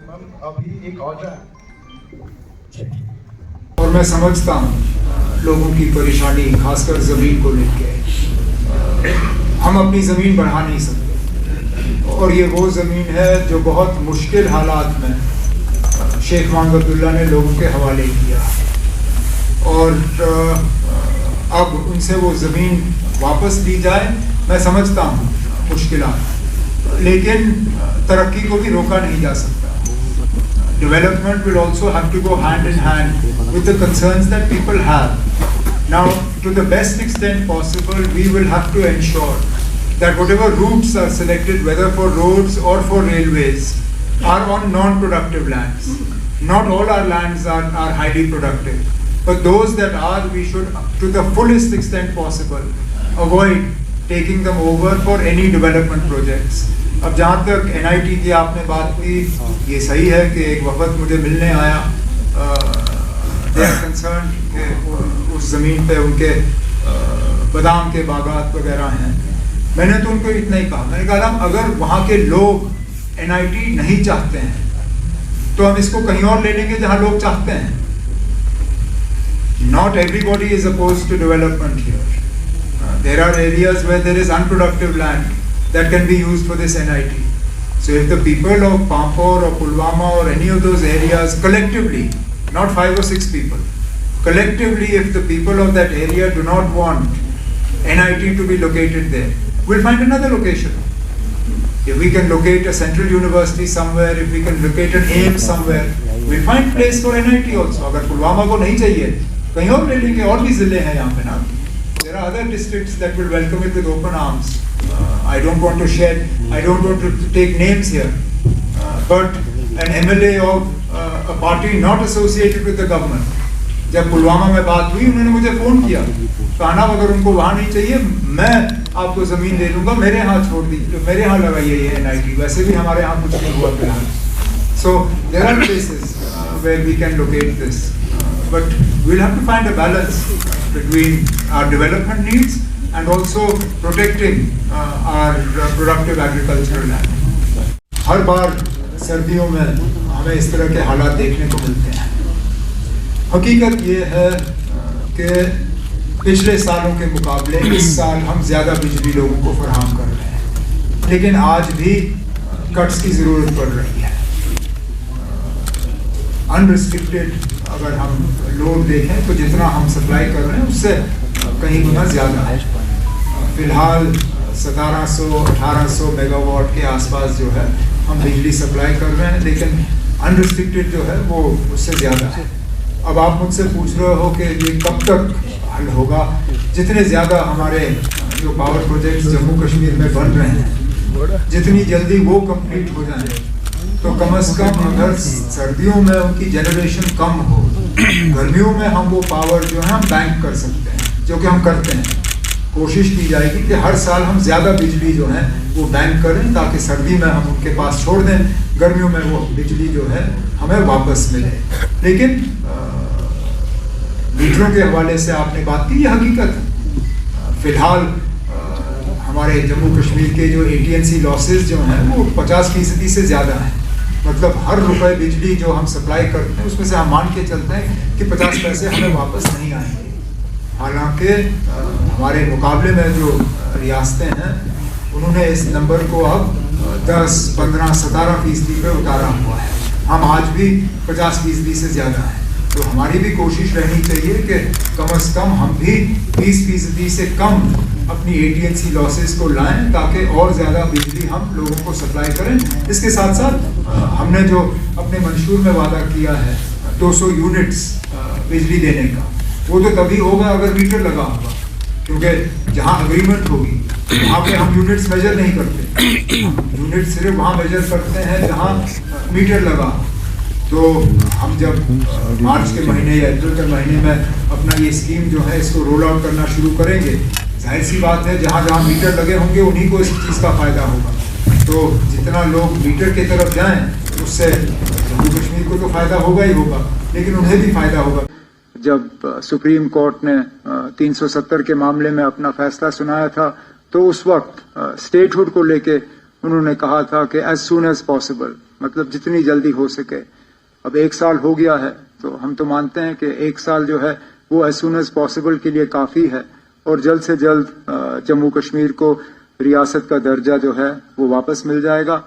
اور میں سمجھتا ہوں لوگوں کی پریشانی خاص کر زمین کو لے کے. ہم اپنی زمین بڑھا نہیں سکتے اور یہ وہ زمین ہے جو بہت مشکل حالات میں شیخ محمد عبداللہ نے لوگوں کے حوالے کیا اور اب ان سے وہ زمین واپس لی جائے. میں سمجھتا ہوں مشکلات، لیکن ترقی کو بھی روکا نہیں جا سکتا. Development will also have to go hand in hand with the concerns that people have. Now, to the best extent possible, we will have to ensure that whatever routes are selected, whether for roads or for railways, are on non-productive lands. Not all our lands are highly productive, but those that are, we should, to the fullest extent possible, avoid taking them over for any development projects. اب جہاں تک N I T کی آپ نے بات کی، یہ صحیح ہے کہ ایک وفد مجھے ملنے آیا. دے آر کنسرن کہ اس زمین پہ ان کے بادام کے باغات وغیرہ ہیں. میں نے تو ان کو اتنا ہی کہا، میں نے کہا اگر وہاں کے لوگ این آئی ٹی نہیں چاہتے ہیں تو ہم اس کو کہیں اور لے لیں گے جہاں لوگ چاہتے ہیں. Not everybody is opposed to development here. There are areas where there is unproductive land that can be used for this NIT. So if the people of Pampore or Pulwama or any of those areas collectively, not 5 or 6 people, collectively if the people of that area do not want NIT to be located there, we'll find another location. If we can locate a central university somewhere, if we can locate an AIIMS somewhere, we'll find place for NIT also. اگر پلوامہ کو نہیں چاہیے کہیں اور لے لیں گے. اور بھی ضلع ہیں یہاں پہ نا. There are other districts that will welcome it with open arms. I don't want to take names here, but an MLA of a party not associated with the government, جب پلوامہ میں بات ہوئی انہوں نے مجھے فون کیا، کہا اگر ان کو وہاں نہیں چاہیے میں آپ کو زمین دے دوں گا، میرے ہاں چھوڑ دیجیے، میرے ہاں لگائیے یہ NIT. ویسے بھی ہمارے ہاں کچھ نہیں ہوا فی الحال. So there are places where we can locate this, but we'll have to find a balance between our development needs and also protecting our productive agricultural land. ہر بار سردیوں میں ہمیں اس طرح کے حالات دیکھنے کو ملتے ہیں. حقیقت یہ ہے کہ پچھلے سالوں کے مقابلے اس سال ہم زیادہ بجلی لوگوں کو فراہم کر رہے ہیں، لیکن آج بھی کٹس کی ضرورت پڑ رہی ہے. انریسٹرکٹیڈ اگر ہم لوڈ دیکھیں تو جتنا ہم سپلائی کر رہے ہیں اس سے کہیں گنا زیادہ ہے. فی الحال 1700-1800 میگا واٹ کے آس پاس جو ہے ہم بجلی سپلائی کر رہے ہیں، لیکن انریسٹرکٹیڈ جو ہے وہ اس سے زیادہ ہے. اب آپ مجھ سے پوچھ رہے ہو کہ یہ کب تک حل ہوگا. جتنے زیادہ ہمارے جو پاور پروجیکٹس جموں کشمیر میں بن رہے ہیں جتنی جلدی وہ کمپلیٹ ہو جائیں تو کم از کم اگر سردیوں میں ان کی جنریشن کم ہو، گرمیوں میں ہم وہ پاور جو ہے ہم بینک کر سکتے ہیں، جو کہ ہم کرتے ہیں. کوشش کی جائے گی کہ ہر سال ہم زیادہ بجلی جو ہے وہ بینک کریں تاکہ سردی میں ہم ان کے پاس چھوڑ دیں، گرمیوں میں وہ بجلی جو ہے ہمیں واپس ملے. لیکن میٹروں کے حوالے سے آپ نے بات کی، یہ حقیقت ہے. فی الحال ہمارے جموں کشمیر کے جو AT&C لاسز جو ہیں وہ 50% سے زیادہ ہیں. مطلب ہر روپے بجلی جو ہم سپلائی کرتے ہیں اس میں سے ہم مان کے چلتے ہیں کہ 50 پیسے ہمیں واپس نہیں آئیں گے. حالانکہ ہمارے مقابلے میں جو ریاستیں ہیں انہوں نے اس نمبر کو اب 10, 15, 17% پہ اتارا ہوا ہے. ہم آج بھی 50% سے زیادہ ہیں. تو ہماری بھی کوشش رہنی چاہیے کہ کم از کم ہم بھی 20% سے کم اپنی AT&C لاسز کو لائیں تاکہ اور زیادہ بجلی ہم لوگوں کو سپلائی کریں. اس کے ساتھ ساتھ ہم نے جو اپنے منشور میں وعدہ کیا ہے 200 یونٹس بجلی دینے کا، وہ تو تبھی ہوگا اگر میٹر لگا ہوگا، کیونکہ جہاں اگریمنٹ ہوگی وہاں پہ ہم یونٹس میجر نہیں کرتے. یونٹ صرف وہاں میجر کرتے ہیں جہاں میٹر لگا. تو ہم جب مارچ کے مہینے یا اپریل کے مہینے میں اپنا یہ اسکیم جو ہے اس کو رول آؤٹ کرنا شروع کریں گے، ظاہر سی بات ہے جہاں جہاں میٹر لگے ہوں گے انہیں کو اس چیز کا فائدہ ہوگا. تو جتنا لوگ میٹر کی طرف جائیں اس سے جموں کشمیر کو تو فائدہ ہوگا ہی ہوگا، لیکن انہیں بھی فائدہ ہوگا. جب سپریم کورٹ نے 370 کے معاملے میں اپنا فیصلہ سنایا تھا تو اس وقت اسٹیٹ ہوڈ کو لے کے انہوں نے کہا تھا کہ ایز سون ایز پاسبل مطلب جتنی جلدی ہو سکے. اب 1 سال ہو گیا ہے تو ہم تو مانتے ہیں کہ 1 سال جو ہے وہ ایز سون ایز پاسبل کے لیے کافی ہے اور جلد سے جلد جموں کشمیر کو ریاست کا درجہ جو ہے وہ واپس مل جائے گا.